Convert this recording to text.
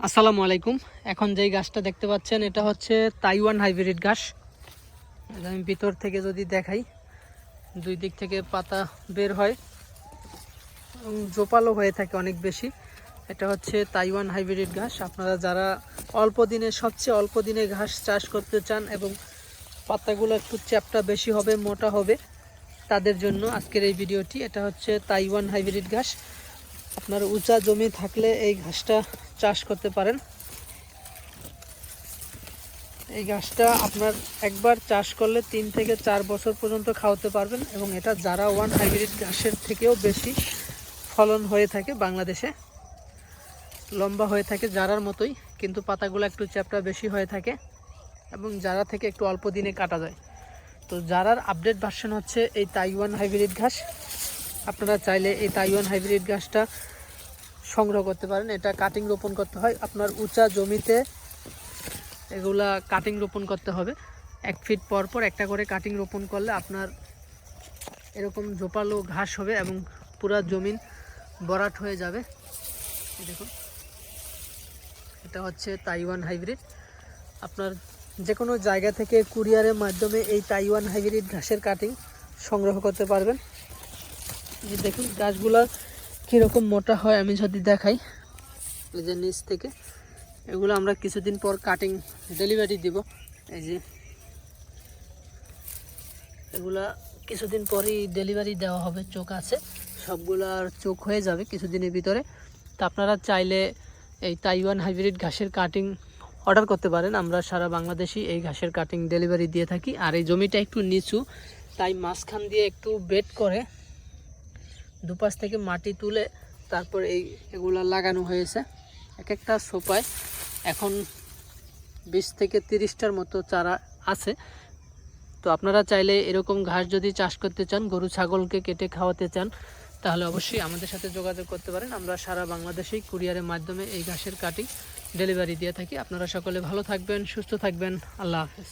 আসসালামু আলাইকুম। এখন যেই গাছটা দেখতে পাচ্ছেন এটা হচ্ছে তাইওয়ান হাইব্রিড ঘাস। আমি ভিতর থেকে যদি দেখাই, দুই দিক থেকে পাতা বের হয় এবং জোপালো হয়ে থাকে অনেক বেশি। এটা হচ্ছে তাইওয়ান হাইব্রিড ঘাস। আপনারা যারা সবচেয়ে অল্প দিনে ঘাস চাষ করতে চান এবং পাতাগুলো একটু চ্যাপ্টা বেশি হবে, মোটা হবে, তাদের জন্য আজকের এই ভিডিওটি। এটা হচ্ছে তাইওয়ান হাইব্রিড ঘাস। আপনার উঁচা জমি থাকলে এই ঘাসটা চাষ করতে পারেন। এই গাছটা আপনার একবার চাষ করলে 3 থেকে 4 বছর পর্যন্ত খাওয়াতে পারবেন এবং এটা জারা ওয়ান হাইব্রিড ঘাসের থেকেও বেশি ফলন হয়ে থাকে। বাংলাদেশে লম্বা হয়ে থাকে জারার মতোই, কিন্তু পাতাগুলো একটু চ্যাপ্টা বেশি হয়ে থাকে এবং জারা থেকে একটু অল্প দিনে কাটা যায়। তো জারার আপডেট ভার্সন হচ্ছে এই তাইওয়ান হাইব্রিড ঘাস। আপনারা চাইলে এই তাইওয়ান হাইব্রিড ঘাসটা সংগ্রহ করতে পারেন। এটা কাটিং রোপণ করতে হয় আপনার উঁচা জমিতে। এগুলা কাটিং রোপণ করতে হবে 1 ফিট পর পর একটা করে কাটিং রোপণ করলে আপনার এরকম জোপালো ঘাস হবে এবং পুরা জমিন ভরাট হয়ে যাবে। দেখুন, এটা হচ্ছে তাইওয়ান হাইব্রিড। আপনার যে কোনো জায়গা থেকে কুরিয়ারের মাধ্যমে এই তাইওয়ান হাইব্রিড ঘাসের কাটিং সংগ্রহ করতে পারবেন। এই দেখুন গাছগুলা কীরকম মোটা হয় আমি যদি দেখাই, এই যে নিচ থেকে এগুলো আমরা কিছুদিন পর কাটিং ডেলিভারি দিব। এই যে এগুলা কিছুদিন পরই ডেলিভারি দেওয়া হবে। চোখ আছে, সবগুলার চোখ হয়ে যাবে কিছুদিনের ভিতরে। তো আপনারা চাইলে এই তাইওয়ান হাইব্রিড ঘাসের কাটিং অর্ডার করতে পারেন। আমরা সারা বাংলাদেশই এই ঘাসের কাটিং ডেলিভারি দিয়ে থাকি। আর এই জমিটা একটু নিচু, তাই মাঝখান দিয়ে একটু বেড করে দুপাশ থেকে মাটি তুলে তারপর এগুলা লাগানো হয়েছে। এক একটা সোপায় এখন 20 থেকে 30টার মতো চারা আছে। তো আপনারা চাইলে এরকম ঘাস যদি চাষ করতে চান, গরু ছাগলকে কেটে খাওয়াতে চান, তাহলে অবশ্যই আমাদের সাথে যোগাযোগ করতে পারেন। আমরা সারা বাংলাদেশেই কুরিয়ারের মাধ্যমে এই ঘাসের কাটিং ডেলিভারি দিয়ে থাকি। আপনারা সকলে ভালো থাকবেন, সুস্থ থাকবেন। আল্লাহ হাফেজ।